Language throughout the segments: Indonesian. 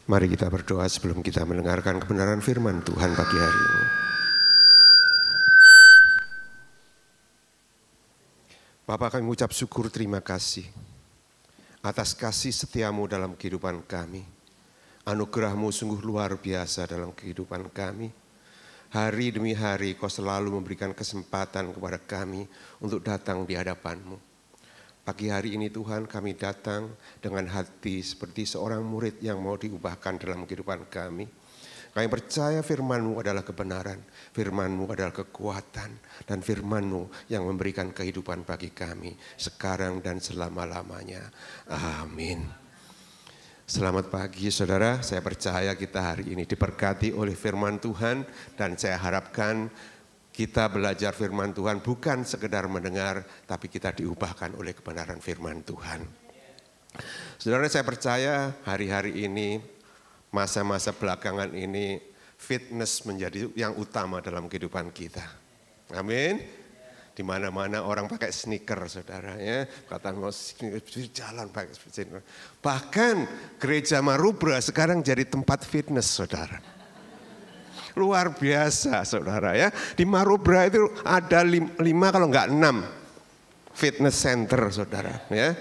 Mari kita berdoa sebelum kita mendengarkan kebenaran firman Tuhan pagi hari ini. Bapa, kami mengucap syukur terima kasih atas kasih setiamu dalam kehidupan kami. Anugerahmu sungguh luar biasa dalam kehidupan kami. Hari demi hari kau selalu memberikan kesempatan kepada kami untuk datang di hadapan-Mu. Pagi hari ini Tuhan kami datang dengan hati seperti seorang murid yang mau diubahkan dalam kehidupan kami. Kami percaya firman-Mu adalah kebenaran, firman-Mu adalah kekuatan, dan firman-Mu yang memberikan kehidupan bagi kami sekarang dan selama-lamanya. Amin. Selamat pagi saudara, saya percaya kita hari ini diberkati oleh firman Tuhan, dan saya harapkan kita belajar firman Tuhan bukan sekedar mendengar, tapi kita diubahkan oleh kebenaran firman Tuhan. Saudara, saya percaya hari-hari ini, masa-masa belakangan ini, fitness menjadi yang utama dalam kehidupan kita. Amin. Di mana-mana orang pakai sneaker, saudara ya. Kata mau jalan pakai sneaker. Bahkan gereja Marubra sekarang jadi tempat fitness, saudara. Luar biasa saudara ya. Di Marubra itu ada 5 kalau enggak 6 fitness center saudara ya.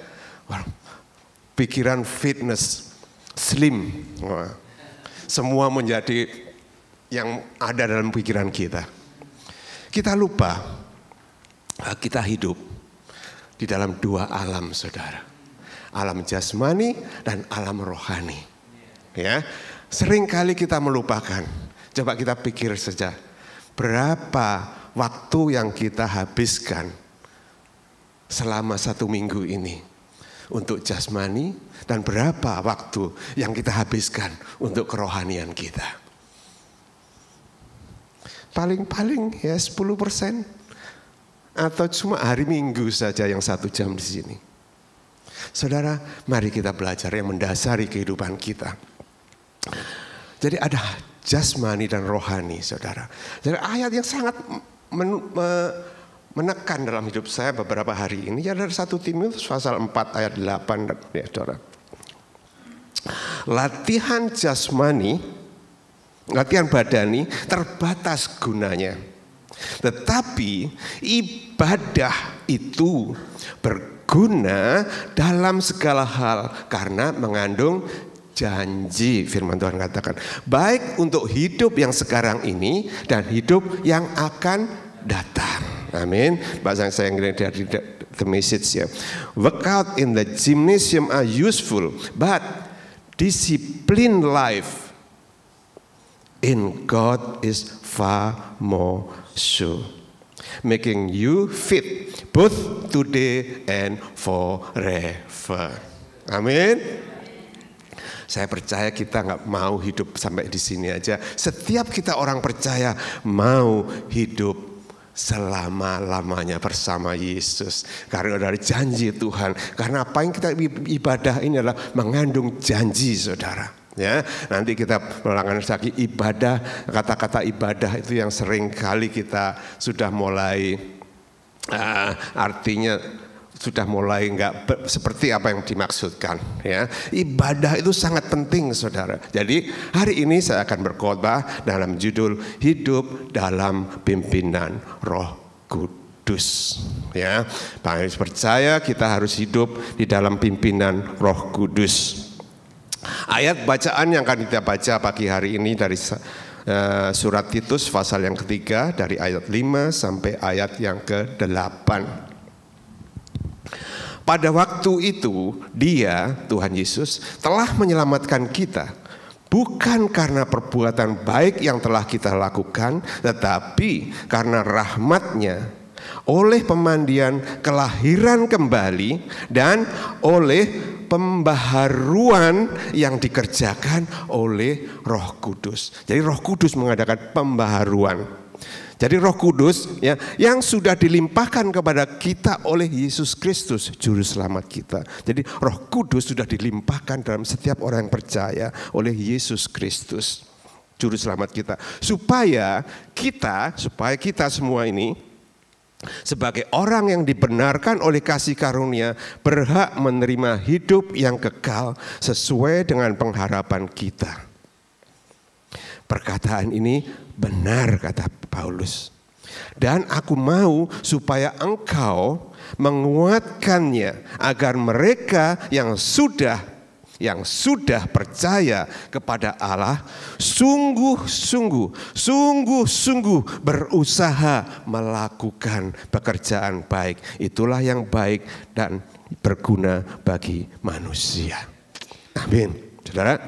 Pikiran fitness, slim. Wah. Semua menjadi yang ada dalam pikiran kita. Kita lupa kita hidup di dalam 2 alam saudara. Alam jasmani dan alam rohani. Ya. Seringkali kita melupakan. Coba kita pikir saja, berapa waktu yang kita habiskan selama 1 minggu ini untuk jasmani dan berapa waktu yang kita habiskan untuk kerohanian kita. Paling-paling ya 10% atau cuma hari Minggu saja yang 1 jam di sini. Saudara, mari kita belajar yang mendasari kehidupan kita. Jadi ada jasmani dan rohani, saudara. Jadi ayat yang sangat menekan dalam hidup saya beberapa hari ini adalah 1 Timotius pasal 4 ayat 8. Ya, saudara. Latihan jasmani, latihan badani terbatas gunanya. Tetapi ibadah itu berguna dalam segala hal karena mengandung janji. Firman Tuhan katakan, baik untuk hidup yang sekarang ini dan hidup yang akan datang. Amin. Bahasa saya Inggris dari the message ya. Workout in the gymnasium are useful, but disciplined life in God is far more sure, making you fit both today and forever. Amin. Saya percaya kita nggak mau hidup sampai di sini aja. Setiap kita orang percaya mau hidup selama-lamanya bersama Yesus. Karena dari janji Tuhan. Karena apa yang kita ibadah ini adalah mengandung janji saudara. Ya, nanti kita melakukan lagi ibadah. Kata-kata ibadah itu yang sering kali kita sudah mulai artinya sudah mulai enggak seperti apa yang dimaksudkan ya. Ibadah itu sangat penting saudara. Jadi hari ini saya akan berkhotbah dalam judul hidup dalam pimpinan Roh Kudus ya. Kami percaya kita harus hidup di dalam pimpinan Roh Kudus. Ayat bacaan yang akan kita baca pagi hari ini dari surat Titus pasal yang ketiga dari ayat 5 sampai ayat yang ke-8. Pada waktu itu Dia, Tuhan Yesus, telah menyelamatkan kita, bukan karena perbuatan baik yang telah kita lakukan, tetapi karena rahmat-Nya, oleh pemandian kelahiran kembali dan oleh pembaharuan yang dikerjakan oleh Roh Kudus. Jadi Roh Kudus mengadakan pembaharuan. Jadi Roh Kudus ya, yang sudah dilimpahkan kepada kita oleh Yesus Kristus, Juru Selamat kita. Jadi Roh Kudus sudah dilimpahkan dalam setiap orang yang percaya oleh Yesus Kristus, Juru Selamat kita. Supaya kita semua ini sebagai orang yang dibenarkan oleh kasih karunia, berhak menerima hidup yang kekal sesuai dengan pengharapan kita. Perkataan ini benar, kata Paulus. Dan aku mau supaya engkau menguatkannya agar mereka yang sudah percaya kepada Allah sungguh-sungguh berusaha melakukan pekerjaan baik. Itulah yang baik dan berguna bagi manusia. Amin. Saudara,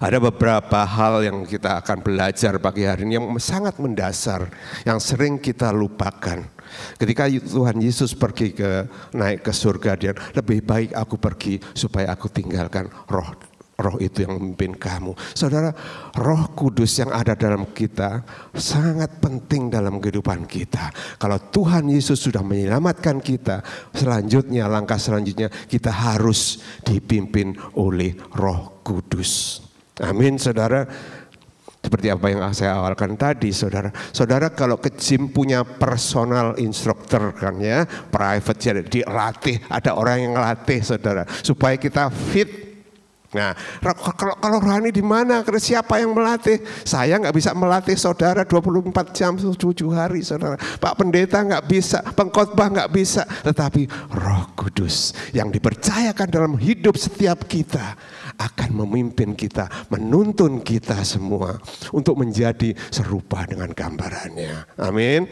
ada beberapa hal yang kita akan belajar pagi hari ini yang sangat mendasar, yang sering kita lupakan. Ketika Tuhan Yesus naik ke surga, dia lebih baik aku pergi supaya aku tinggalkan roh itu yang memimpin kamu. Saudara, Roh Kudus yang ada dalam kita sangat penting dalam kehidupan kita. Kalau Tuhan Yesus sudah menyelamatkan kita, langkah selanjutnya kita harus dipimpin oleh Roh Kudus. Amin, saudara. Seperti apa yang saya awalkan tadi, saudara. Saudara kalau ke gym punya personal instructor kan ya, private, jadi dilatih, ada orang yang ngelatih saudara, supaya kita fit. Nah, kalau rohani di mana? Siapa yang melatih? Saya nggak bisa melatih saudara 24 jam 7 hari, saudara. Pak Pendeta nggak bisa, pengkhotbah nggak bisa, tetapi Roh Kudus yang dipercayakan dalam hidup setiap kita akan memimpin kita, menuntun kita semua untuk menjadi serupa dengan gambarannya. Amin.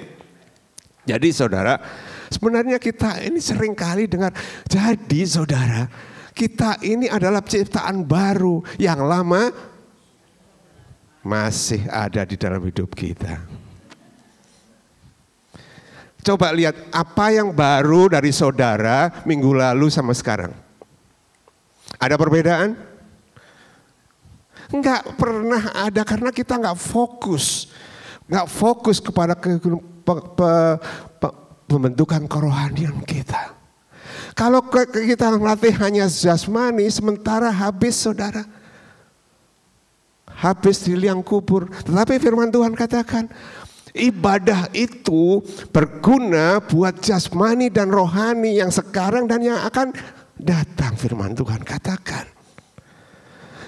Jadi saudara, sebenarnya kita ini sering kali dengar, jadi saudara, kita ini adalah ciptaan baru, yang lama masih ada di dalam hidup kita. Coba lihat apa yang baru dari saudara minggu lalu sama sekarang. Ada perbedaan? Enggak pernah ada, karena kita enggak fokus kepada pembentukan kerohanian kita. Kalau kita melatih hanya jasmani, sementara habis saudara. Habis di liang kubur. Tetapi firman Tuhan katakan, ibadah itu berguna buat jasmani dan rohani yang sekarang dan yang akan datang, firman Tuhan katakan.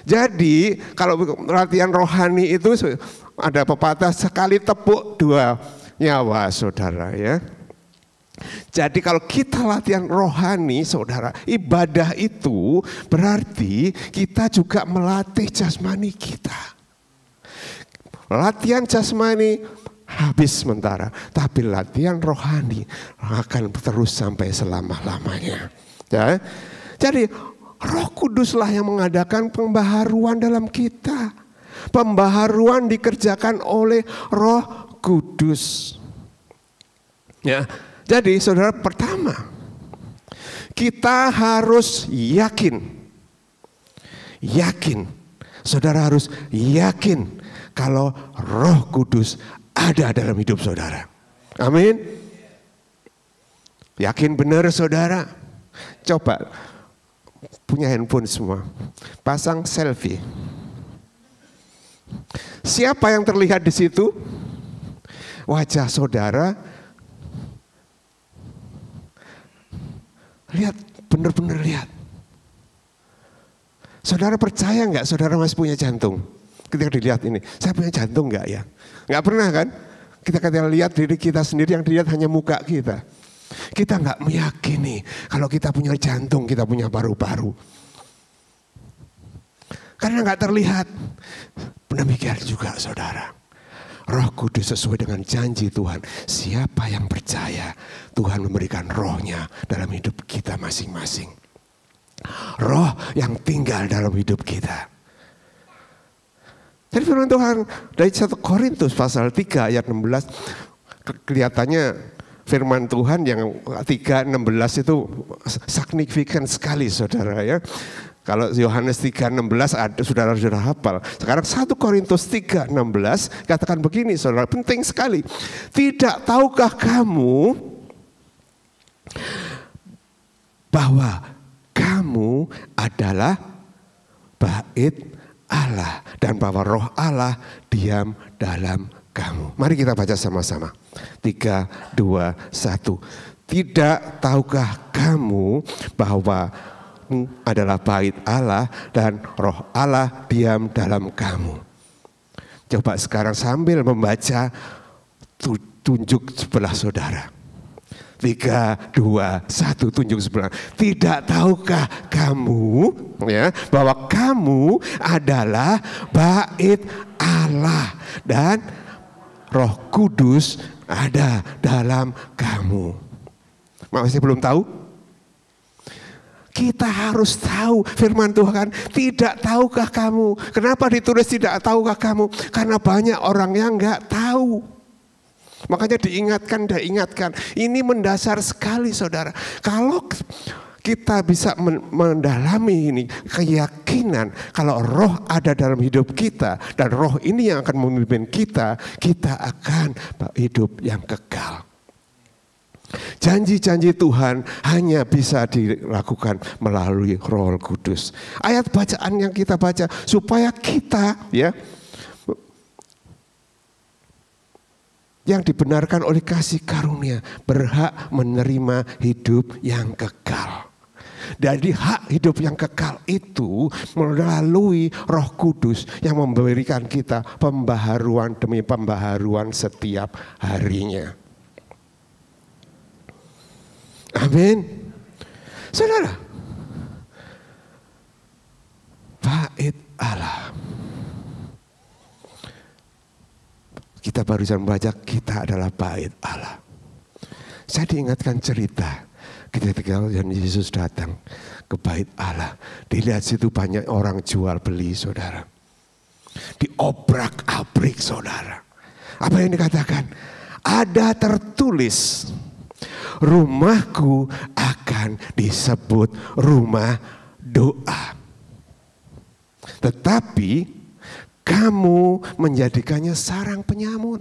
Jadi kalau latihan rohani itu ada pepatah, sekali tepuk dua nyawa saudara ya. Jadi kalau kita latihan rohani saudara, ibadah itu berarti kita juga melatih jasmani kita. Latihan jasmani habis sementara, tapi latihan rohani akan terus sampai selama-lamanya. Ya. Jadi Roh Kuduslah yang mengadakan pembaharuan dalam kita. Pembaharuan dikerjakan oleh Roh Kudus. Ya. Jadi saudara, pertama kita harus yakin. Saudara harus yakin kalau Roh Kudus ada dalam hidup saudara. Amin. Yakin benar saudara. Coba punya handphone semua, pasang selfie. Siapa yang terlihat di situ? Wajah saudara. Lihat, benar-benar lihat. Saudara percaya nggak saudara masih punya jantung? Ketika dilihat ini, saya punya jantung nggak ya? Nggak pernah kan? Kita lihat diri kita sendiri, yang dilihat hanya muka kita. Kita nggak meyakini kalau kita punya jantung, kita punya paru-paru. Karena nggak terlihat. Demikian juga saudara. Roh Kudus sesuai dengan janji Tuhan. Siapa yang percaya, Tuhan memberikan rohnya dalam hidup kita masing-masing. Roh yang tinggal dalam hidup kita. Jadi firman Tuhan dari 1 Korintus pasal 3 ayat 16. Kelihatannya firman Tuhan yang 3:16 itu signifikan sekali saudara ya. Kalau Yohanes 3:16 saudara sudah hafal. Sekarang 1 Korintus 3:16 katakan begini saudara, penting sekali. Tidak tahukah kamu bahwa kamu adalah bait Allah dan bahwa Roh Allah diam dalam kamu. Mari kita baca sama-sama. 3, 2, 1. Tidak tahukah kamu bahwa adalah bait Allah dan roh Allah diam dalam kamu. Coba sekarang sambil membaca, tunjuk sebelah saudara. 3, 2, 1, tunjuk sebelah. Tidak tahukah kamu ya bahwa kamu adalah bait Allah dan Roh Kudus ada dalam kamu. Masih belum tahu? Kita harus tahu firman Tuhan. Tidak tahukah kamu? Kenapa ditulis tidak tahukah kamu? Karena banyak orang yang nggak tahu. Makanya diingatkan. Ini mendasar sekali saudara. Kalau kita bisa mendalami ini keyakinan kalau roh ada dalam hidup kita dan roh ini yang akan memimpin kita, kita akan hidup yang kekal. Janji-janji Tuhan hanya bisa dilakukan melalui Roh Kudus. Ayat bacaan yang kita baca supaya kita ya yang dibenarkan oleh kasih karunia berhak menerima hidup yang kekal. Jadi hak hidup yang kekal itu melalui Roh Kudus yang memberikan kita pembaharuan demi pembaharuan setiap harinya. Amin. Saudara, bait Allah. Kita barusan membaca kita adalah bait Allah. Saya diingatkan cerita ketika Yesus datang ke bait Allah. Dilihat situ banyak orang jual beli saudara. Diobrak-abrik saudara. Apa yang dikatakan? Ada tertulis, rumahku akan disebut rumah doa. Tetapi kamu menjadikannya sarang penyamun.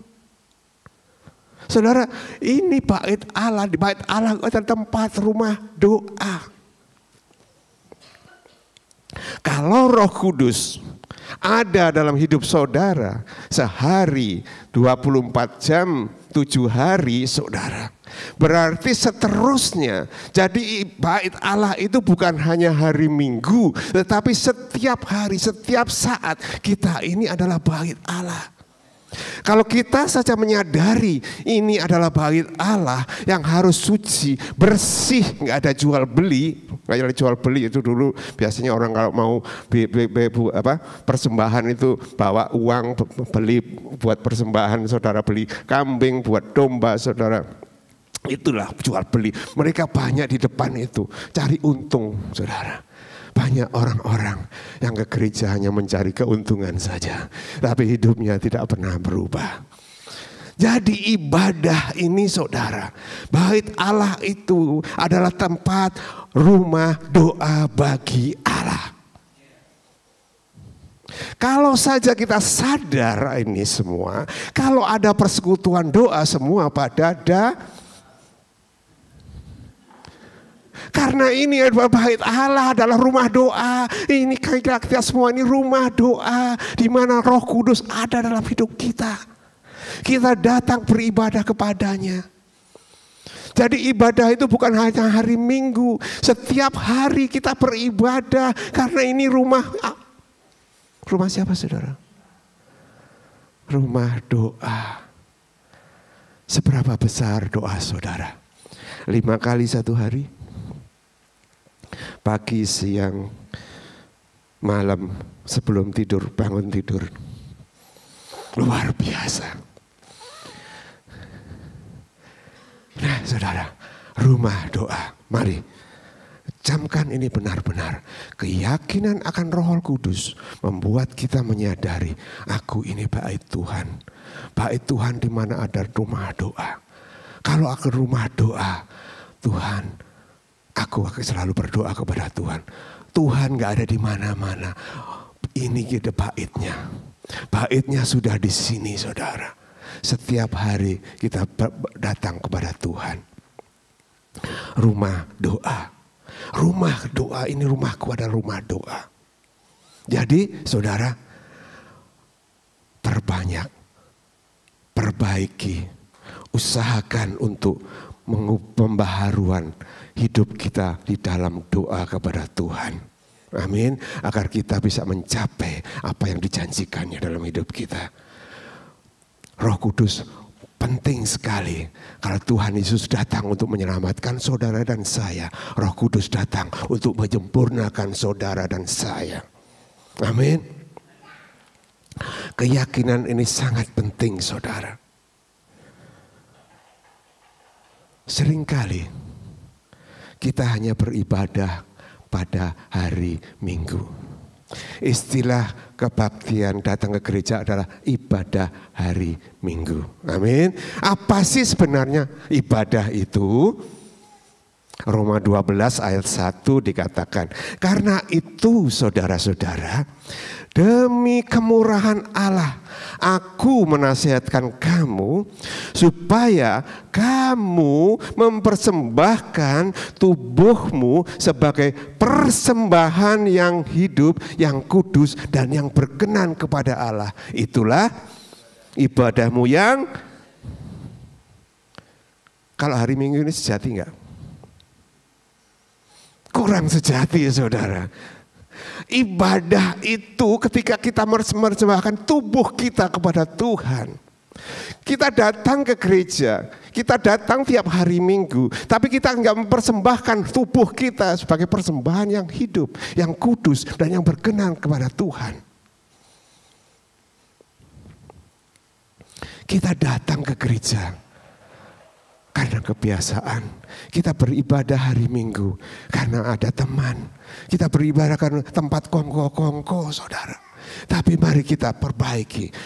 Saudara, ini bait Allah. Di bait Allah ada tempat rumah doa. Kalau Roh Kudus ada dalam hidup saudara sehari 24 jam 7 hari saudara, berarti seterusnya. Jadi bait Allah itu bukan hanya hari Minggu, tetapi setiap hari, setiap saat kita ini adalah bait Allah. Kalau kita saja menyadari ini adalah bait Allah yang harus suci, bersih, nggak ada jual beli. Nggak ada jual beli itu dulu biasanya orang kalau mau persembahan itu bawa uang beli buat persembahan, saudara beli kambing buat domba saudara. Itulah jual beli. Mereka banyak di depan itu cari untung saudara. Banyak orang-orang yang ke gereja hanya mencari keuntungan saja, tapi hidupnya tidak pernah berubah. Jadi ibadah ini saudara, bait Allah itu adalah tempat rumah doa bagi Allah. Kalau saja kita sadar ini semua, kalau ada persekutuan doa semua pada karena ini adalah bait Allah, adalah rumah doa. Ini kita semua ini rumah doa di mana Roh Kudus ada dalam hidup kita. Kita datang beribadah kepadanya. Jadi ibadah itu bukan hanya hari Minggu. Setiap hari kita beribadah karena ini rumah siapa saudara? Rumah doa. Seberapa besar doa saudara? 5 kali satu hari? Pagi, siang, malam, sebelum tidur, bangun tidur. Luar biasa. Nah saudara, rumah doa. Mari camkan ini benar-benar. Keyakinan akan Roh Kudus membuat kita menyadari, aku ini bait Tuhan. Bait Tuhan di mana ada rumah doa. Kalau aku rumah doa, Tuhan, aku akan selalu berdoa kepada Tuhan. Tuhan gak ada di mana-mana. Ini kita baitnya. Baitnya sudah di sini saudara. Setiap hari kita datang kepada Tuhan. Rumah doa. Rumah doa ini, rumahku adalah rumah doa. Jadi saudara, perbanyak perbaiki, usahakan untuk pembaharuan hidup kita di dalam doa kepada Tuhan. Amin. Agar kita bisa mencapai apa yang dijanjikannya dalam hidup kita. Roh Kudus penting sekali. Kalau Tuhan Yesus datang untuk menyelamatkan saudara dan saya, Roh Kudus datang untuk menyempurnakan saudara dan saya. Amin. Keyakinan ini sangat penting, saudara. Seringkali kita hanya beribadah pada hari Minggu. Istilah kebaktian datang ke gereja adalah ibadah hari Minggu. Amin. Apa sih sebenarnya ibadah itu? Roma 12 ayat 1 dikatakan, karena itu saudara-saudara, demi kemurahan Allah, aku menasihatkan kamu supaya kamu mempersembahkan tubuhmu sebagai persembahan yang hidup, yang kudus dan yang berkenan kepada Allah. Itulah ibadahmu yang, kalau hari Minggu ini sejati enggak? Kurang sejati, saudara. Ibadah itu ketika kita mempersembahkan tubuh kita kepada Tuhan. Kita datang ke gereja, kita datang tiap hari Minggu, tapi kita enggak mempersembahkan tubuh kita sebagai persembahan yang hidup, yang kudus dan yang berkenan kepada Tuhan. Kita datang ke gereja karena kebiasaan. Kita beribadah hari Minggu karena ada teman. Kita beribadah karena tempat kongko-kongko, saudara. Tapi mari kita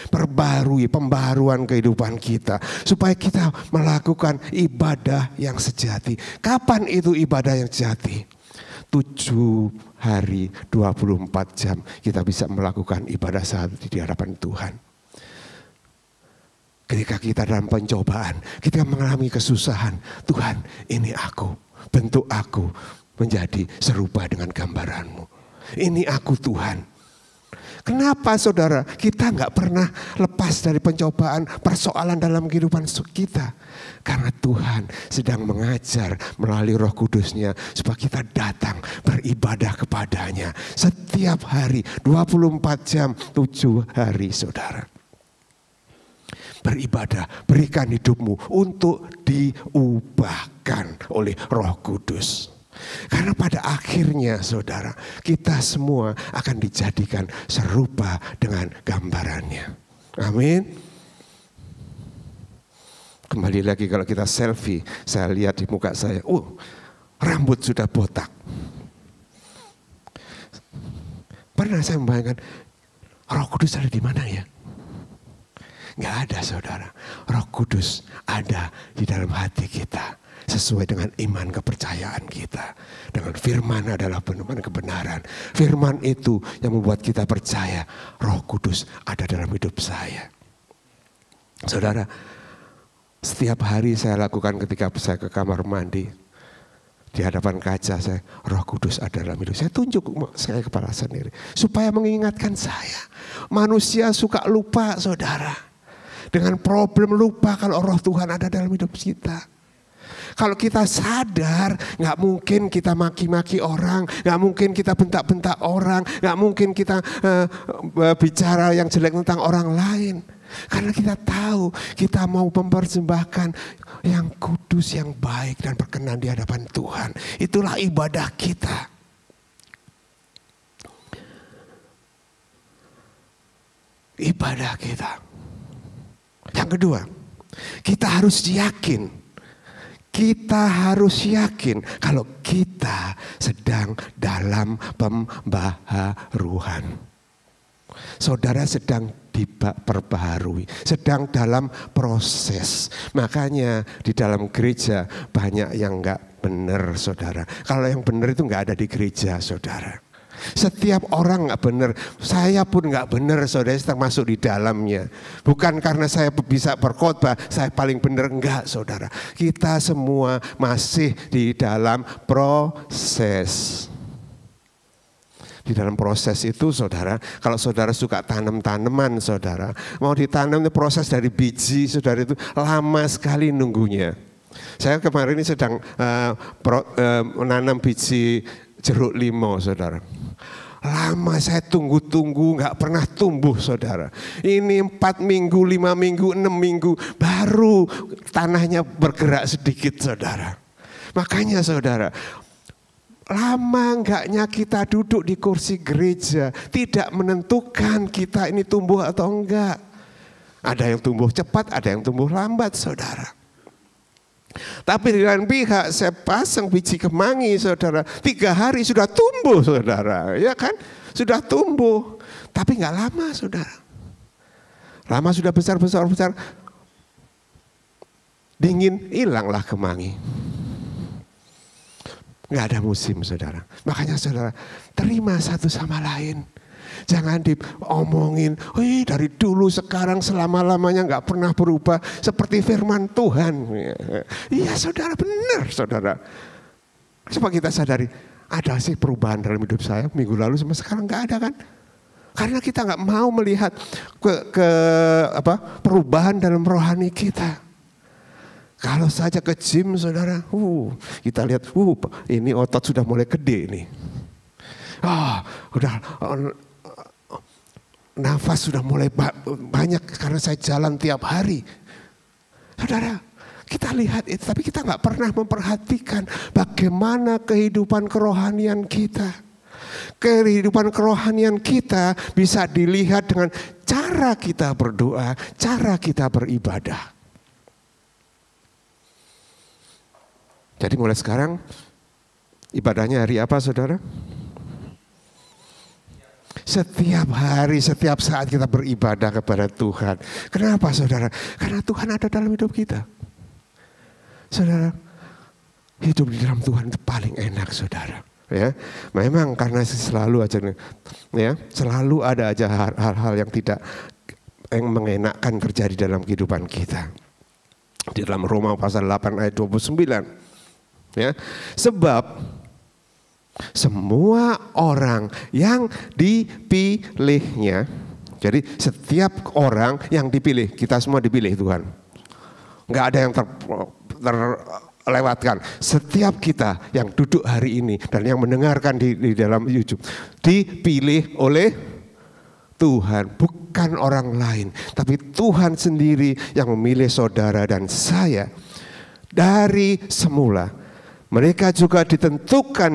perbarui pembaharuan kehidupan kita supaya kita melakukan ibadah yang sejati. Kapan itu ibadah yang sejati? 7 hari 24 jam kita bisa melakukan ibadah sehati di hadapan Tuhan. Ketika kita dalam pencobaan, kita mengalami kesusahan, Tuhan, ini aku, bentuk aku menjadi serupa dengan gambaranmu. Ini aku, Tuhan. Kenapa, saudara, kita nggak pernah lepas dari pencobaan, persoalan dalam kehidupan kita? Karena Tuhan sedang mengajar melalui Roh Kudusnya supaya kita datang beribadah kepadanya setiap hari, 24 jam, 7 hari, saudara. Beribadah, berikan hidupmu untuk diubahkan oleh Roh Kudus. Karena pada akhirnya, saudara, kita semua akan dijadikan serupa dengan gambarannya. Amin. Kembali lagi kalau kita selfie, saya lihat di muka saya, rambut sudah botak. Pernah saya membayangkan, Roh Kudus ada di mana ya? Nggak ada, saudara. Roh Kudus ada di dalam hati kita. Sesuai dengan iman kepercayaan kita. Dengan firman adalah firman kebenaran. Firman itu yang membuat kita percaya Roh Kudus ada dalam hidup saya. Saudara, setiap hari saya lakukan ketika saya ke kamar mandi. Di hadapan kaca saya, Roh Kudus ada dalam hidup saya. Tunjuk saya kepala sendiri. Supaya mengingatkan saya. Manusia suka lupa, saudara. Dengan problem lupa kalau Roh Tuhan ada dalam hidup kita. Kalau kita sadar, gak mungkin kita maki-maki orang, gak mungkin kita bentak-bentak orang, gak mungkin kita bicara yang jelek tentang orang lain. Karena kita tahu kita mau mempersembahkan yang kudus, yang baik dan berkenan di hadapan Tuhan. Itulah ibadah kita. Ibadah kita. Yang kedua, kita harus yakin kalau kita sedang dalam pembaharuan. Saudara sedang diperbaharui, sedang dalam proses. Makanya di dalam gereja banyak yang enggak benar, saudara. Kalau yang benar itu enggak ada di gereja, saudara. Setiap orang gak benar, saya pun gak benar, saudara, sedang masuk di dalamnya. Bukan karena saya bisa berkhotbah, saya paling benar, enggak, saudara. Kita semua masih di dalam proses. Di dalam proses itu saudara, kalau saudara suka tanam-tanaman saudara, mau ditanam itu proses dari biji saudara itu lama sekali nunggunya. Saya kemarin ini sedang menanam biji jeruk limau saudara. Lama saya tunggu-tunggu gak pernah tumbuh saudara. Ini 4 minggu, 5 minggu, 6 minggu baru tanahnya bergerak sedikit saudara. Makanya saudara, lama enggaknya kita duduk di kursi gereja tidak menentukan kita ini tumbuh atau enggak. Ada yang tumbuh cepat, ada yang tumbuh lambat saudara. Tapi di lain pihak saya pasang biji kemangi saudara, 3 hari sudah tumbuh saudara, ya kan? Sudah tumbuh, tapi enggak lama saudara. Lama sudah besar, dingin, hilanglah kemangi. Nggak ada musim saudara. Makanya saudara terima satu sama lain. Jangan diomongin, dari dulu sekarang selama-lamanya nggak pernah berubah seperti firman Tuhan. Iya saudara, benar saudara. Coba kita sadari, ada sih perubahan dalam hidup saya minggu lalu sama sekarang nggak ada kan? Karena kita nggak mau melihat perubahan dalam rohani kita. Kalau saja ke gym saudara, kita lihat, ini otot sudah mulai gede nih. Nafas sudah mulai banyak karena saya jalan tiap hari. Saudara, kita lihat itu, tapi kita nggak pernah memperhatikan bagaimana kehidupan kerohanian kita. Kehidupan kerohanian kita bisa dilihat dengan cara kita berdoa, cara kita beribadah. Jadi mulai sekarang ibadahnya hari apa saudara? Setiap hari, setiap saat kita beribadah kepada Tuhan. Kenapa saudara? Karena Tuhan ada dalam hidup kita. Saudara, hidup di dalam Tuhan itu paling enak saudara. Ya, memang karena selalu ada aja hal-hal yang tidak mengenakkan terjadi dalam kehidupan kita. Di dalam Roma pasal 8 ayat 29. Ya, sebab semua orang yang dipilihnya, jadi setiap orang yang dipilih, kita semua dipilih Tuhan. Nggak ada yang terlewatkan. Setiap kita yang duduk hari ini dan yang mendengarkan di dalam YouTube dipilih oleh Tuhan, bukan orang lain, tapi Tuhan sendiri yang memilih saudara dan saya dari semula. Mereka juga ditentukan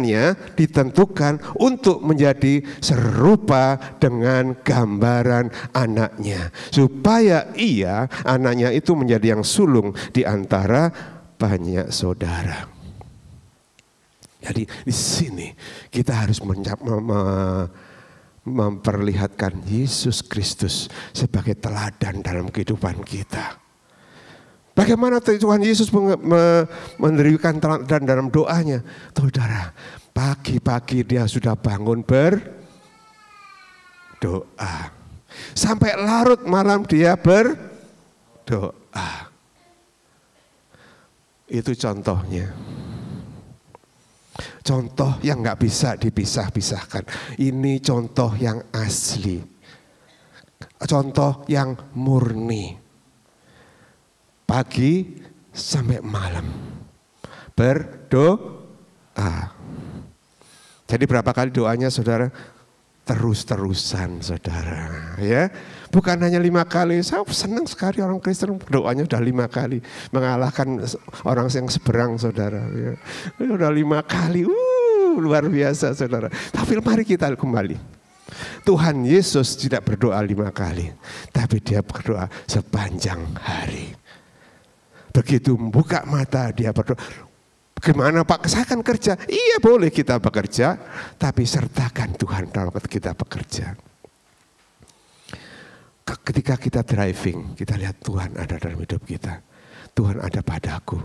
untuk menjadi serupa dengan gambaran anaknya. Supaya anaknya itu menjadi yang sulung di antara banyak saudara. Jadi di sini kita harus memperlihatkan Yesus Kristus sebagai teladan dalam kehidupan kita. Bagaimana Tuhan Yesus memberikan teladan dalam doanya? Saudara, pagi-pagi dia sudah bangun berdoa. Sampai larut malam dia berdoa. Itu contohnya. Contoh yang nggak bisa dipisah-pisahkan. Ini contoh yang asli. Contoh yang murni. Pagi sampai malam berdoa. Jadi berapa kali doanya saudara? Terus-terusan saudara, ya. Bukan hanya 5 kali. Saya senang sekali orang Kristen doanya udah 5 kali mengalahkan orang yang seberang saudara. Ya. Udah 5 kali, luar biasa saudara. Tapi mari kita kembali. Tuhan Yesus tidak berdoa 5 kali, tapi dia berdoa sepanjang hari. Begitu membuka mata dia berdoa. Gimana Pak, saya akan kerja. Iya boleh kita bekerja, tapi sertakan Tuhan dalam kita bekerja. Ketika kita driving, kita lihat Tuhan ada dalam hidup kita. Tuhan ada padaku.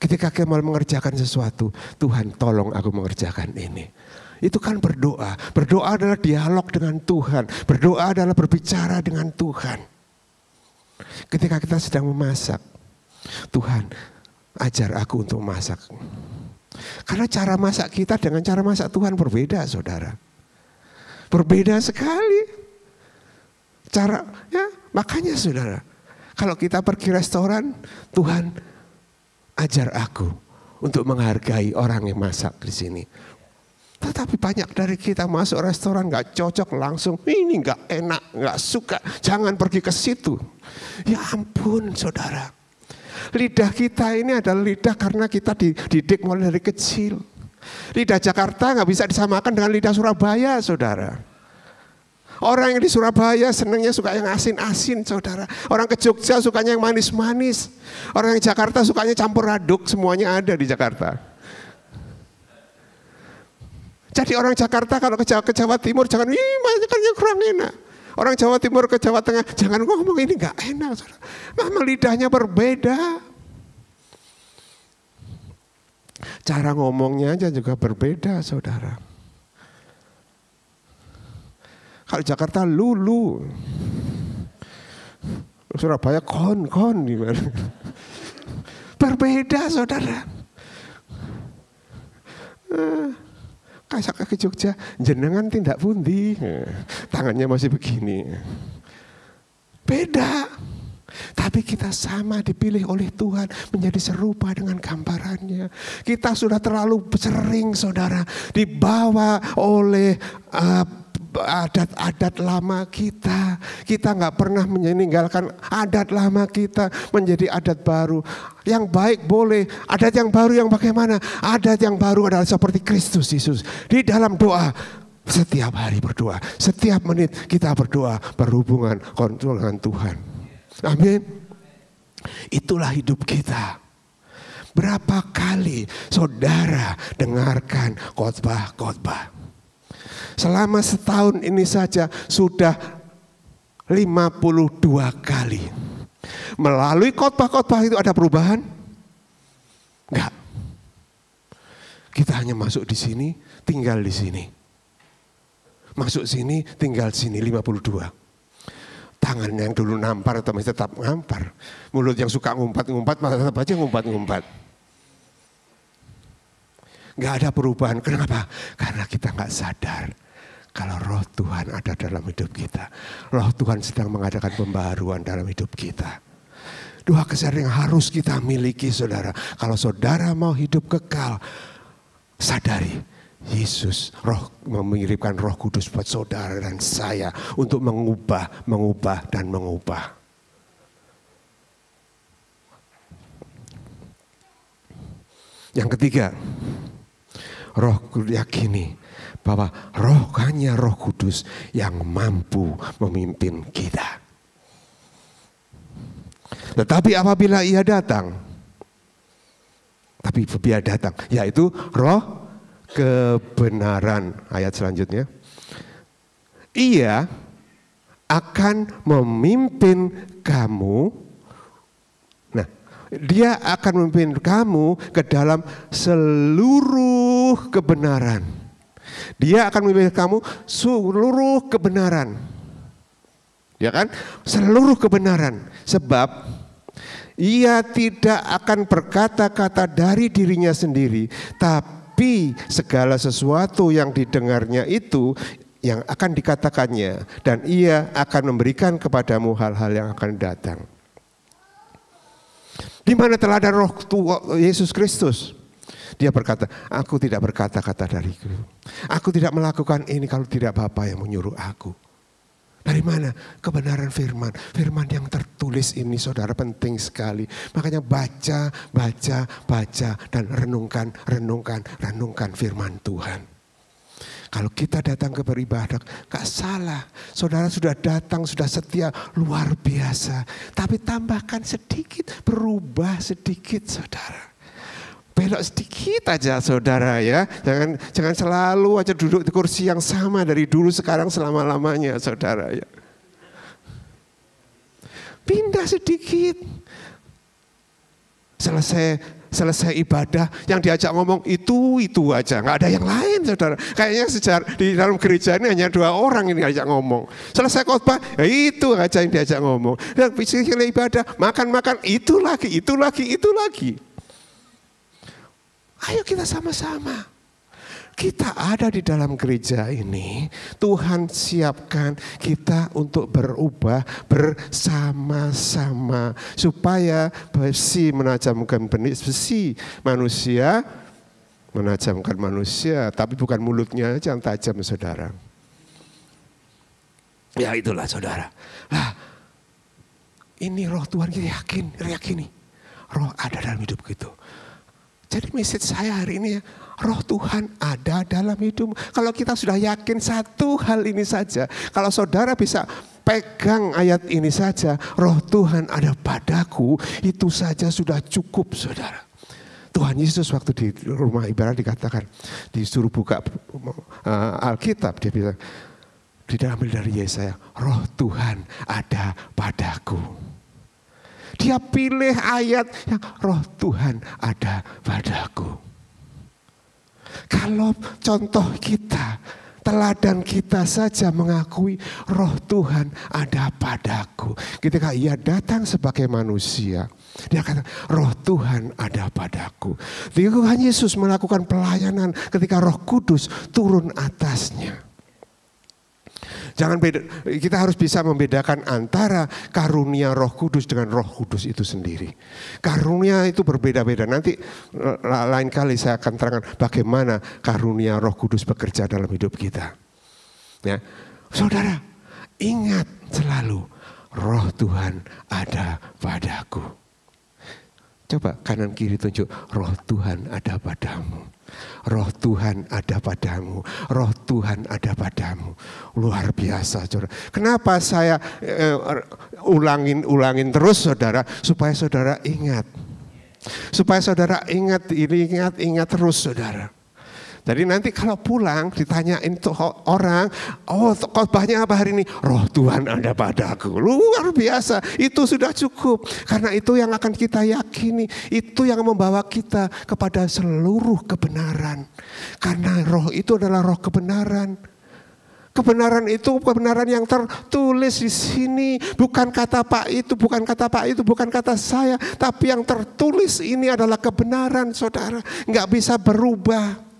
Ketika kita mau mengerjakan sesuatu, Tuhan tolong aku mengerjakan ini. Itu kan berdoa. Berdoa adalah dialog dengan Tuhan. Berdoa adalah berbicara dengan Tuhan. Ketika kita sedang memasak, Tuhan ajar aku untuk masak. Karena cara masak kita dengan cara masak Tuhan berbeda saudara. Berbeda sekali. Cara, ya makanya saudara, kalau kita pergi restoran, Tuhan ajar aku untuk menghargai orang yang masak di sini. Tetapi banyak dari kita masuk restoran gak cocok, langsung ini gak enak, gak suka, jangan pergi ke situ. Ya ampun saudara, lidah kita ini adalah lidah karena kita dididik mulai dari kecil. Lidah Jakarta gak bisa disamakan dengan lidah Surabaya saudara. Orang yang di Surabaya senangnya suka yang asin-asin saudara. Orang ke Jogja sukanya yang manis-manis. Orang yang Jakarta sukanya campur aduk, semuanya ada di Jakarta. Jadi orang Jakarta kalau ke Jawa Timur jangan, masakannya kurang enak. Orang Jawa Timur ke Jawa Tengah jangan ngomong ini gak enak saudara. Memang lidahnya berbeda. Cara ngomongnya aja juga berbeda saudara. Kalau Jakarta lulu, Surabaya kon gimana? Berbeda saudara. Kayak ke Jogja, jenengan tindak pundi, tangannya masih begini. Beda. Tapi kita sama dipilih oleh Tuhan menjadi serupa dengan gambarannya. Kita sudah terlalu sering saudara dibawa oleh adat-adat lama kita. Kita gak pernah meninggalkan adat lama kita menjadi adat baru. Yang baik boleh, adat yang baru yang bagaimana? Adat yang baru adalah seperti Kristus Yesus. Di dalam doa, setiap hari berdoa, setiap menit kita berdoa, berhubungan kontrol dengan Tuhan. Amin. Itulah hidup kita. Berapa kali saudara dengarkan khotbah-khotbah? Selama setahun ini saja sudah 52 kali. Melalui khotbah-khotbah itu ada perubahan? Enggak. Kita hanya masuk di sini, tinggal di sini. Masuk sini, tinggal sini 52. Tangan yang dulu nampar masih tetap nampar. Mulut yang suka ngumpat-ngumpat malah tetap aja ngumpat-ngumpat. Gak ada perubahan. Kenapa? Karena kita gak sadar kalau roh Tuhan ada dalam hidup kita. Roh Tuhan sedang mengadakan pembaharuan dalam hidup kita. Dua kesadaran yang harus kita miliki saudara. Kalau saudara mau hidup kekal, sadari Yesus mengirimkan Roh Kudus buat saudara dan saya untuk mengubah dan mengubah. Yang ketiga, Roh Kudus yakini bahwa hanya Roh Kudus yang mampu memimpin kita. Tetapi apabila ia datang, yaitu Roh kebenaran, ayat selanjutnya, ia akan memimpin kamu. Nah, dia akan memimpin kamu ke dalam seluruh kebenaran. Dia akan memimpin kamu seluruh kebenaran. Ya kan? Seluruh kebenaran. Sebab ia tidak akan berkata-kata dari dirinya sendiri, tapi segala sesuatu yang didengarnya itu yang akan dikatakannya, dan ia akan memberikan kepadamu hal-hal yang akan datang. Di mana teladan Roh Yesus Kristus? Dia berkata, aku tidak berkata-kata dariku. Aku tidak melakukan ini kalau tidak Bapa yang menyuruh aku. Dari mana? Kebenaran firman. Firman yang tertulis ini saudara penting sekali. Makanya baca dan renungkan firman Tuhan. Kalau kita datang ke beribadah, gak salah. Saudara sudah datang, sudah setia, luar biasa. Tapi tambahkan sedikit, berubah sedikit saudara. Belok sedikit aja saudara ya. Jangan selalu aja duduk di kursi yang sama dari dulu sekarang selama-lamanya saudara ya. Pindah sedikit. Selesai ibadah yang diajak ngomong itu aja, nggak ada yang lain saudara. Kayaknya di dalam gereja ini hanya 2 orang ini diajak ngomong. Selesai khotbah ya itu aja yang diajak ngomong. Dan ibadah makan itu lagi. Ayo kita sama-sama. kita ada di dalam gereja ini, Tuhan siapkan kita untuk berubah bersama-sama. Supaya besi menajamkan besi, manusia menajamkan manusia. Tapi bukan mulutnya aja yang tajam, saudara. Ya itulah, saudara. Nah, ini roh Tuhan kita yakini. Roh ada dalam hidup kita. Jadi message saya hari ini ya, roh Tuhan ada dalam hidup. Kalau kita sudah yakin satu hal ini saja, kalau saudara bisa pegang ayat ini saja, roh Tuhan ada padaku, itu saja sudah cukup, saudara. Tuhan Yesus waktu di rumah ibadah dikatakan, disuruh buka Alkitab, dia bilang, diambil dari Yesaya, roh Tuhan ada padaku. Dia pilih ayat yang roh Tuhan ada padaku. Kalau contoh kita, teladan kita saja mengakui roh Tuhan ada padaku. Ketika ia datang sebagai manusia, dia kata roh Tuhan ada padaku. Tuhan Yesus melakukan pelayanan ketika Roh Kudus turun atasnya. Jangan beda, kita harus bisa membedakan antara karunia Roh Kudus dengan Roh Kudus itu sendiri. Karunia itu berbeda-beda. Nanti lain kali saya akan terangkan bagaimana karunia Roh Kudus bekerja dalam hidup kita. Ya, saudara, ingat selalu roh Tuhan ada padaku. Coba kanan kiri tunjuk, roh Tuhan ada padamu. Roh Tuhan ada padamu. Roh Tuhan ada padamu. Luar biasa, saudara. Kenapa saya ulangin terus, saudara? Supaya saudara ingat. Supaya saudara ingat terus, saudara. Jadi nanti kalau pulang ditanyain tuh orang, oh khotbahnya apa hari ini? Roh Tuhan ada padaku. Luar biasa, itu sudah cukup. Karena itu yang akan kita yakini, itu yang membawa kita kepada seluruh kebenaran. Karena roh itu adalah roh kebenaran. Kebenaran itu kebenaran yang tertulis di sini. Bukan kata Pak itu, bukan kata saya. Tapi yang tertulis ini adalah kebenaran, saudara. Nggak bisa berubah.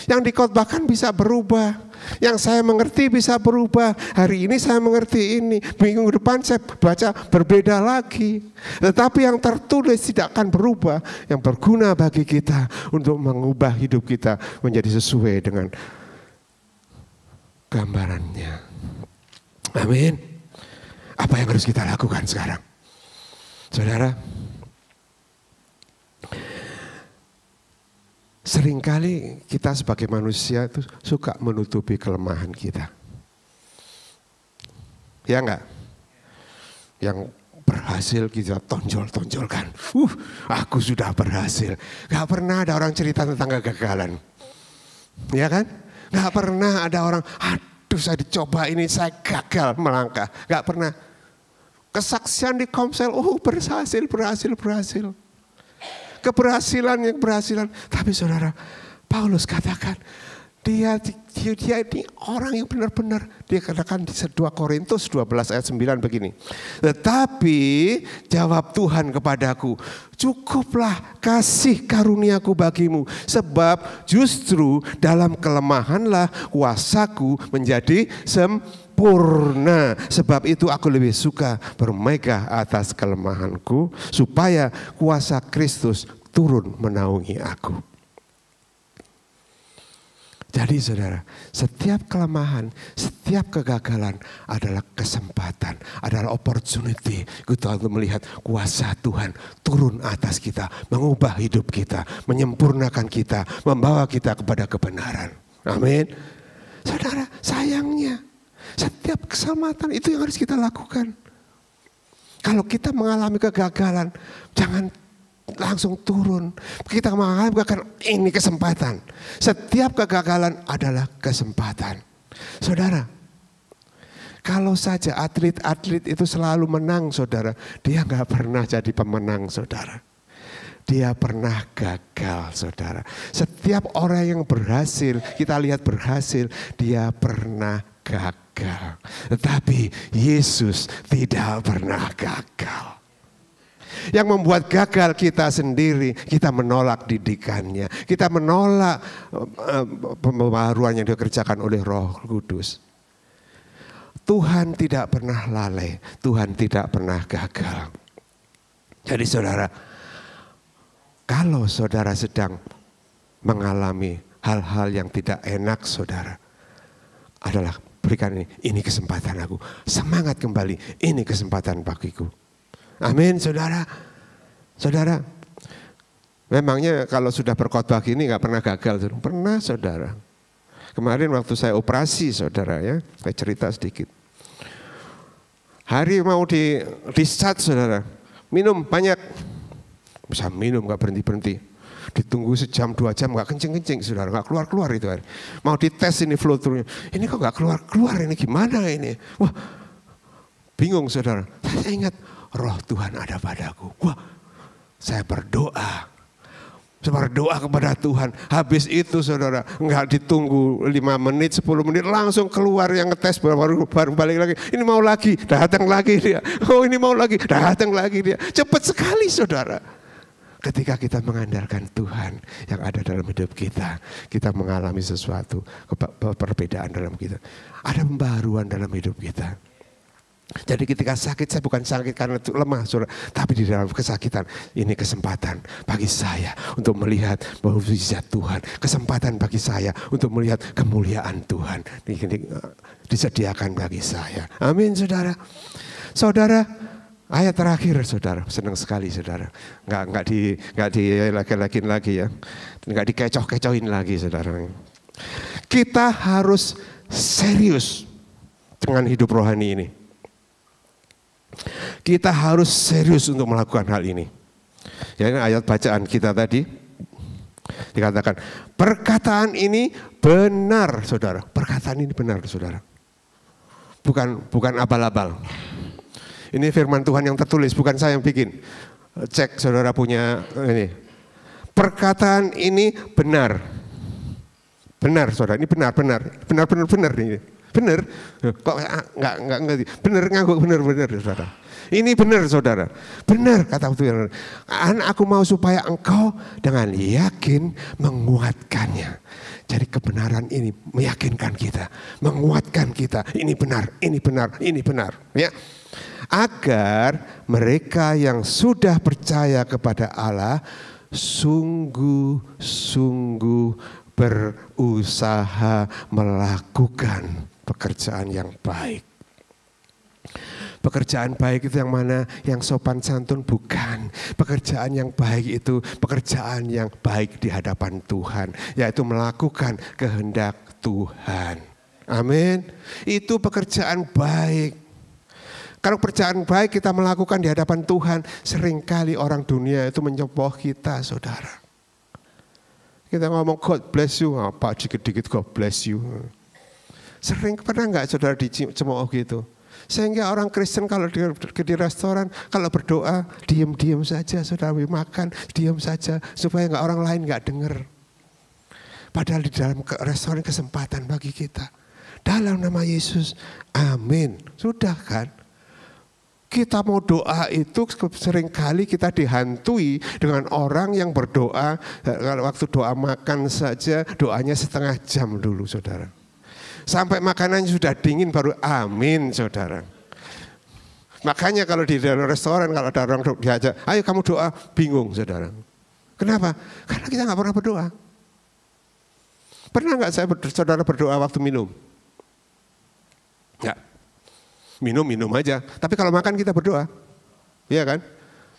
Yang dikhotbahkan bisa berubah. Yang saya mengerti bisa berubah. Hari ini saya mengerti ini. Minggu depan saya baca berbeda lagi. Tetapi yang tertulis tidak akan berubah. Yang berguna bagi kita untuk mengubah hidup kita menjadi sesuai dengan gambarannya. Amin. Apa yang harus kita lakukan sekarang? Saudara, seringkali kita sebagai manusia itu suka menutupi kelemahan kita. Ya enggak? Yang berhasil kita tonjol-tonjolkan. Aku sudah berhasil. Gak pernah ada orang cerita tentang kegagalan. Ya kan? Gak pernah ada orang, aduh saya dicoba ini, saya gagal melangkah. Gak pernah. Kesaksian di Komsel, berhasil. Keberhasilan. Tapi saudara, Paulus katakan, dia ini orang yang benar-benar. Dia katakan di 2 Korintus 12 ayat 9 begini. Tetapi jawab Tuhan kepadaku, cukuplah kasih karuniaku bagimu. Sebab justru dalam kelemahanlah kuasaku menjadi sempurna. Sebab itu aku lebih suka bermegah atas kelemahanku, supaya kuasa Kristus turun menaungi aku. Jadi saudara, setiap kelemahan, setiap kegagalan adalah kesempatan, adalah opportunity kita untuk melihat kuasa Tuhan turun atas kita, mengubah hidup kita, menyempurnakan kita, membawa kita kepada kebenaran. Amin. Saudara, sayangnya setiap keselamatan itu yang harus kita lakukan. Kalau kita mengalami kegagalan, jangan langsung turun. Kita mengalami kegagalan, ini kesempatan. Setiap kegagalan adalah kesempatan. Saudara, kalau saja atlet-atlet itu selalu menang, saudara, dia gak pernah jadi pemenang, saudara. Dia pernah gagal, saudara. Setiap orang yang berhasil, kita lihat berhasil, dia pernah gagal. Tetapi Yesus tidak pernah gagal. Yang membuat gagal kita sendiri, kita menolak didikannya, kita menolak pembaharuan yang dikerjakan oleh Roh Kudus. Tuhan tidak pernah lalai, Tuhan tidak pernah gagal. Jadi saudara, kalau saudara sedang mengalami hal-hal yang tidak enak saudara, adalah berikan ini kesempatan aku, semangat kembali, ini kesempatan bagiku. Amin saudara. Saudara, memangnya kalau sudah berkhotbah gini gak pernah gagal? Pernah saudara. Kemarin waktu saya operasi saudara ya, saya cerita sedikit. Hari mau di-discharge saudara, minum banyak. Bisa minum gak berhenti-berhenti. Ditunggu sejam 2 jam gak kencing-kencing saudara, gak keluar-keluar itu hari. Mau dites ini flow through-nya, ini kok gak keluar-keluar, ini gimana ini? Wah bingung saudara, saya ingat Roh Tuhan ada padaku. Wah, saya berdoa kepada Tuhan. Habis itu saudara, enggak ditunggu 5 menit, 10 menit, langsung keluar yang ngetes, baru balik lagi. Ini mau lagi, datang lagi dia. Oh ini mau lagi, datang lagi dia. Cepat sekali saudara. Ketika kita mengandalkan Tuhan yang ada dalam hidup kita, kita mengalami sesuatu perbedaan dalam kita. Ada pembaharuan dalam hidup kita. Jadi ketika sakit, saya bukan sakit karena lemah saudara, tapi di dalam kesakitan ini kesempatan bagi saya untuk melihat bahwa mujizat Tuhan, kesempatan bagi saya untuk melihat kemuliaan Tuhan disediakan bagi saya. Amin saudara. Saudara, ayat terakhir saudara, senang sekali saudara. Enggak dilagi-lagin lagi ya, enggak dikecoh-kecohin lagi saudara. Kita harus serius dengan hidup rohani ini. Kita harus serius untuk melakukan hal ini. Ya, ini ayat bacaan kita tadi dikatakan perkataan ini benar saudara. Perkataan ini benar saudara. Bukan abal-abal. Ini firman Tuhan yang tertulis, bukan saya yang bikin. Cek saudara punya ini. Perkataan ini benar. Benar saudara, ini benar ini. Benar, kok enggak benar nganggo benar saudara. Ini benar saudara, benar kata Tuhan. Aku mau supaya engkau dengan yakin menguatkannya. Jadi kebenaran ini meyakinkan kita, menguatkan kita. Ini benar, ini benar, ini benar. Ya, agar mereka yang sudah percaya kepada Allah sungguh-sungguh berusaha melakukan pekerjaan yang baik. Pekerjaan baik itu yang mana? Yang sopan santun? Bukan. Pekerjaan yang baik itu pekerjaan yang baik di hadapan Tuhan, yaitu melakukan kehendak Tuhan. Amin. Itu pekerjaan baik. Kalau pekerjaan baik kita melakukan di hadapan Tuhan, seringkali orang dunia itu menyeboh kita saudara. Kita ngomong God bless you, apa dikit-dikit God bless you. Sering pernah nggak saudara dicemooh gitu? Sehingga orang Kristen kalau di restoran, kalau berdoa, diam-diam saja saudara, makan, diam saja supaya nggak orang lain nggak dengar. Padahal di dalam restoran kesempatan bagi kita. Dalam nama Yesus, amin. Sudah kan? Kita mau doa itu seringkali kita dihantui dengan orang yang berdoa, waktu doa makan saja doanya setengah jam dulu saudara. Sampai makanannya sudah dingin baru amin saudara. Makanya kalau di dalam restoran kalau ada orang diajak, ayo kamu doa, bingung saudara. Kenapa? Karena kita nggak pernah berdoa. Pernah nggak saudara berdoa waktu minum? Nggak. Minum aja. Tapi kalau makan kita berdoa. Iya kan?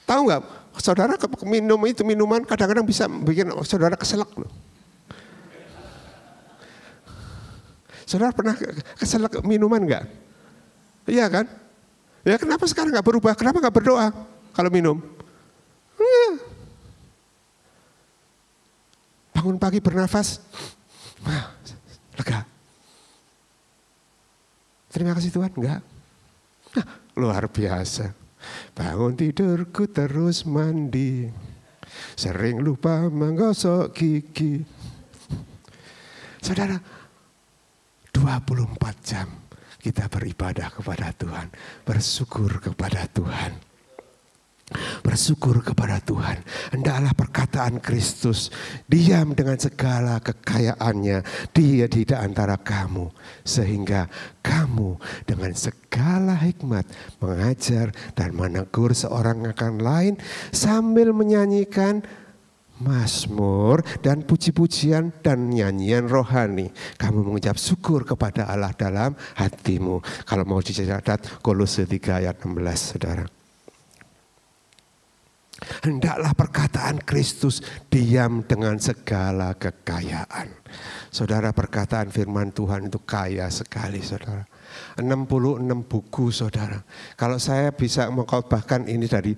Tahu nggak? Saudara minum itu minuman kadang-kadang bisa bikin saudara keselak loh. Saudara pernah keselak minuman nggak? Iya kan? Ya kenapa sekarang nggak berubah? Kenapa nggak berdoa kalau minum? Bangun pagi bernafas, lega. Terima kasih Tuhan, enggak? Luar biasa. Bangun tidurku terus mandi, sering lupa menggosok gigi. Saudara, 24 jam kita beribadah kepada Tuhan, bersyukur kepada Tuhan. bersyukur kepada Tuhan. Hendaklah perkataan Kristus diam dengan segala kekayaannya di antara kamu. Sehingga kamu dengan segala hikmat mengajar dan menegur seorang akan lain sambil menyanyikan mazmur dan puji-pujian dan nyanyian rohani. Kamu mengucap syukur kepada Allah dalam hatimu. Kalau mau dicatat Kolose 3 ayat 16, saudara. Hendaklah perkataan Kristus diam dengan segala kekayaan. Saudara, perkataan firman Tuhan itu kaya sekali, saudara. 66 buku, saudara. Kalau saya bisa mengkhotbahkan ini dari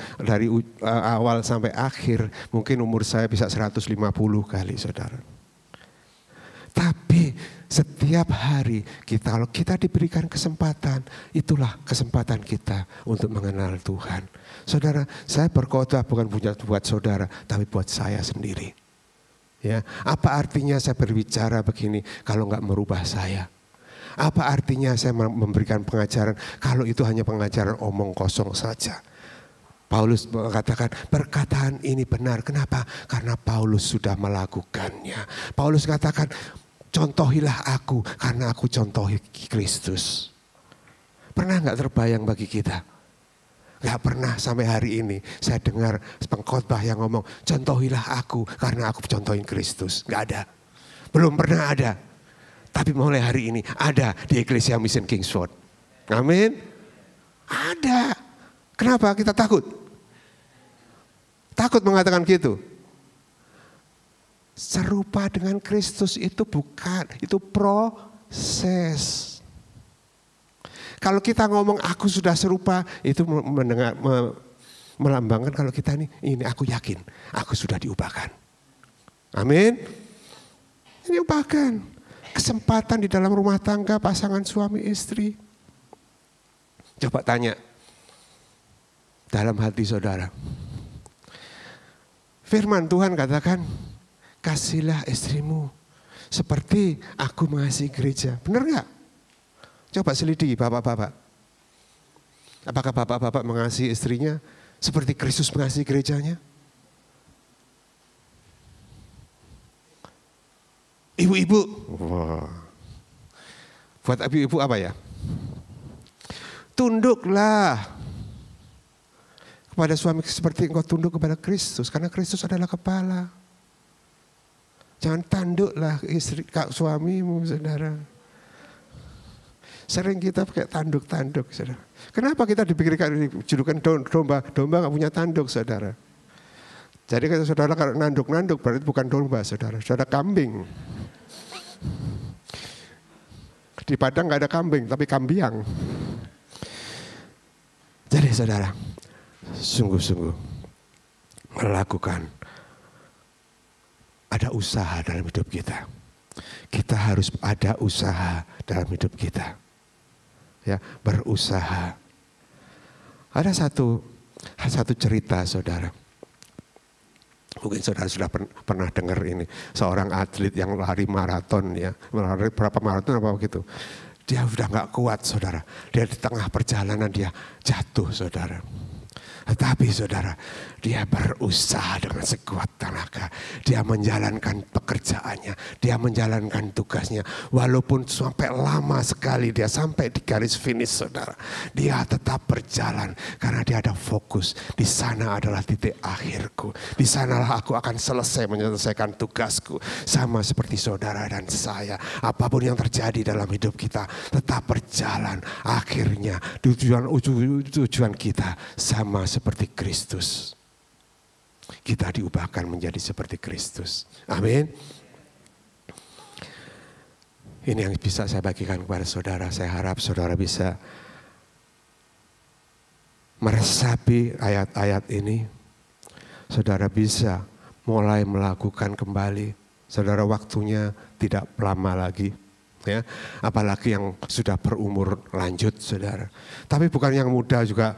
awal sampai akhir, mungkin umur saya bisa 150 kali, saudara. Tapi setiap hari kalau kita diberikan kesempatan, itulah kesempatan kita untuk mengenal Tuhan. Saudara, saya berkhotbah bukan buat saudara, tapi buat saya sendiri. Ya, apa artinya saya berbicara begini kalau nggak merubah saya? Apa artinya saya memberikan pengajaran kalau itu hanya pengajaran omong kosong saja? Paulus mengatakan perkataan ini benar. Kenapa? Karena Paulus sudah melakukannya. Paulus katakan, contohilah aku karena aku contohi Kristus. Pernah nggak terbayang bagi kita? Nggak pernah sampai hari ini saya dengar pengkhotbah yang ngomong, contohilah aku karena aku contohin Kristus. Nggak ada. Belum pernah ada. Tapi mulai hari ini ada di Ecclesia Mission Kingsford. Amin. Ada. Kenapa kita takut? Takut mengatakan gitu. Serupa dengan Kristus itu bukan, itu proses. Kalau kita ngomong aku sudah serupa, itu melambangkan kalau kita ini aku yakin, aku sudah diubahkan. Amin. Ini ubahkan. Kesempatan di dalam rumah tangga pasangan suami istri. Coba tanya dalam hati saudara. Firman Tuhan katakan, kasihlah istrimu seperti aku mengasihi gereja. Benar gak? Coba selidiki bapak-bapak. Apakah bapak-bapak mengasihi istrinya seperti Kristus mengasihi gerejanya? Ibu-ibu, wow. Buat ibu-ibu apa ya? Tunduklah kepada suami seperti engkau tunduk kepada Kristus, karena Kristus adalah kepala. Jangan tanduklah istri suamimu, saudara. Sering kita pakai tanduk-tanduk, saudara. Kenapa kita diberikan julukan domba? Domba nggak punya tanduk, saudara. Jadi kalau saudara kalau nanduk-nanduk berarti bukan domba, saudara. Saudara kambing. Di Padang nggak ada kambing, tapi kambiang. Jadi saudara, sungguh-sungguh melakukan ada usaha dalam hidup kita. Kita harus ada usaha dalam hidup kita. Ya, berusaha. Ada satu cerita, saudara. Mungkin saudara sudah pernah dengar ini. Seorang atlet yang lari maraton, ya, lari berapa maraton apa begitu. Dia sudah nggak kuat, saudara. Dia di tengah perjalanan dia jatuh, saudara. Tetapi saudara, dia berusaha dengan sekuat tenaga. Dia menjalankan pekerjaannya, dia menjalankan tugasnya. Walaupun sampai lama sekali dia sampai di garis finish, saudara. Dia tetap berjalan karena dia ada fokus. Di sana adalah titik akhirku. Di sanalah aku akan selesai menyelesaikan tugasku. Sama seperti saudara dan saya. Apapun yang terjadi dalam hidup kita tetap berjalan. Akhirnya tujuan kita sama seperti Kristus. Kita diubahkan menjadi seperti Kristus. Amin. Ini yang bisa saya bagikan kepada saudara. Saya harap saudara bisa meresapi ayat-ayat ini. Saudara bisa mulai melakukan kembali. Saudara, waktunya tidak lama lagi. Ya, apalagi yang sudah berumur lanjut, saudara. Tapi bukan yang muda juga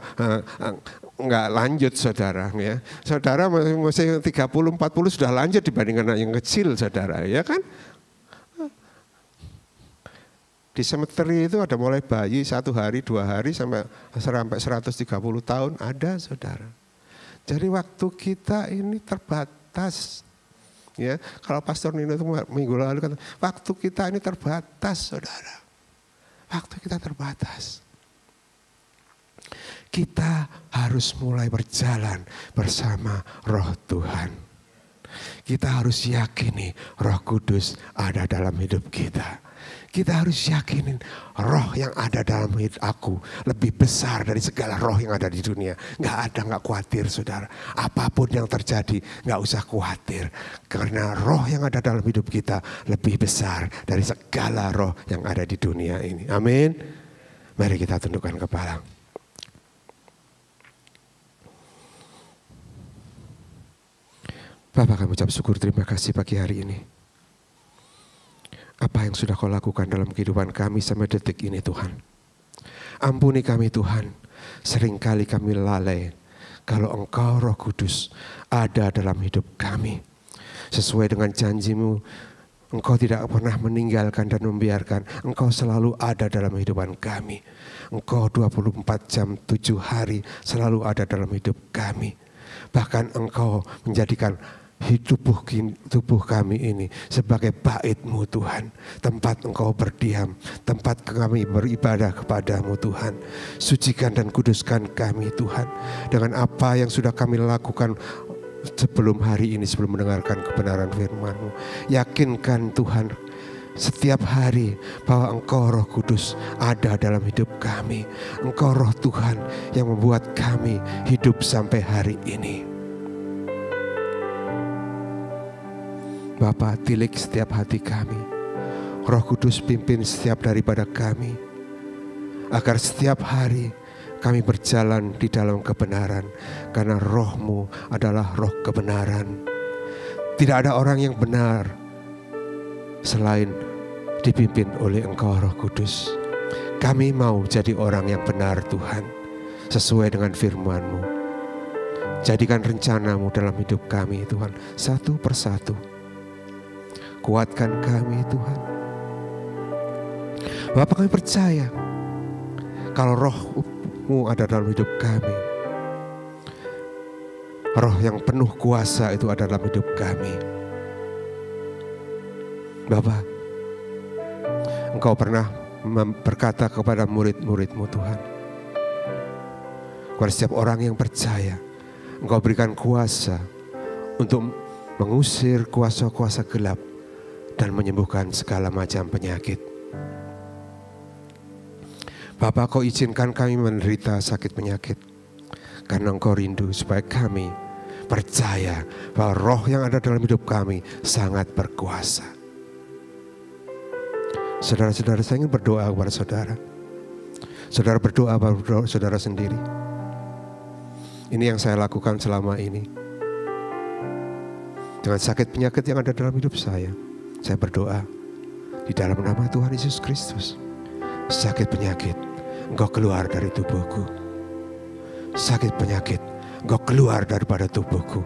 enggak lanjut, saudara. Ya, saudara masih 30-40 sudah lanjut dibandingkan yang kecil, saudara. Ya kan? Di cemetery itu ada mulai bayi 1 hari, 2 hari sampai 130 tahun ada, saudara. Jadi waktu kita ini terbatas. Ya, kalau Pastor Nino itu minggu lalu kata, waktu kita ini terbatas, saudara. Waktu kita terbatas. Kita harus mulai berjalan bersama Roh Tuhan. Kita harus yakini Roh Kudus ada dalam hidup kita. Kita harus yakinin roh yang ada dalam hidup aku lebih besar dari segala roh yang ada di dunia. Nggak khawatir saudara. Apapun yang terjadi nggak usah khawatir. Karena roh yang ada dalam hidup kita lebih besar dari segala roh yang ada di dunia ini. Amin. Mari kita tundukkan kepala. Bapak, kami ucap syukur, terima kasih pagi hari ini. Apa yang sudah kau lakukan dalam kehidupan kami sampai detik ini Tuhan. Ampuni kami Tuhan, seringkali kami lalai kalau Engkau Roh Kudus ada dalam hidup kami. Sesuai dengan janji-Mu, Engkau tidak pernah meninggalkan dan membiarkan. Engkau selalu ada dalam kehidupan kami. Engkau 24 jam 7 hari selalu ada dalam hidup kami. Bahkan Engkau menjadikan tubuh kami ini sebagai bait-Mu Tuhan. Tempat Engkau berdiam, tempat kami beribadah kepadamu Tuhan. Sucikan dan kuduskan kami Tuhan. Dengan apa yang sudah kami lakukan sebelum hari ini, sebelum mendengarkan kebenaran firman-Mu. Yakinkan Tuhan setiap hari bahwa Engkau Roh Kudus ada dalam hidup kami. Engkau Roh Tuhan yang membuat kami hidup sampai hari ini. Bapa, tilik setiap hati kami. Roh Kudus pimpin setiap daripada kami. Agar setiap hari kami berjalan di dalam kebenaran. Karena Roh-Mu adalah Roh kebenaran. Tidak ada orang yang benar selain dipimpin oleh Engkau Roh Kudus. Kami mau jadi orang yang benar Tuhan. Sesuai dengan firman-Mu. Jadikan rencana-Mu dalam hidup kami Tuhan. Satu persatu. Kuatkan kami Tuhan. Bapak, kami percaya kalau Roh-Mu ada dalam hidup kami. Roh yang penuh kuasa itu ada dalam hidup kami. Bapak, Engkau pernah berkata kepada murid-murid-Mu Tuhan. Kepada setiap orang yang percaya, Engkau berikan kuasa untuk mengusir kuasa-kuasa gelap dan menyembuhkan segala macam penyakit. Bapa, Kau izinkan kami menderita sakit penyakit. Karena Engkau rindu supaya kami percaya bahwa roh yang ada dalam hidup kami sangat berkuasa. Saudara-saudara, saya ingin berdoa kepada saudara. Saudara berdoa kepada saudara sendiri. Ini yang saya lakukan selama ini. Dengan sakit penyakit yang ada dalam hidup saya berdoa di dalam nama Tuhan Yesus Kristus. Sakit penyakit, Engkau keluar dari tubuhku. Sakit penyakit, Engkau keluar daripada tubuhku.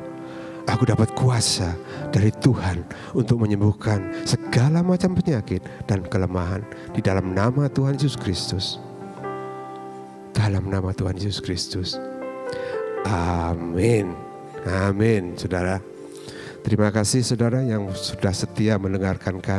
Aku dapat kuasa dari Tuhan untuk menyembuhkan segala macam penyakit dan kelemahan di dalam nama Tuhan Yesus Kristus. Dalam nama Tuhan Yesus Kristus. Amin. Amin, saudara. Terima kasih saudara yang sudah setia mendengarkan kami.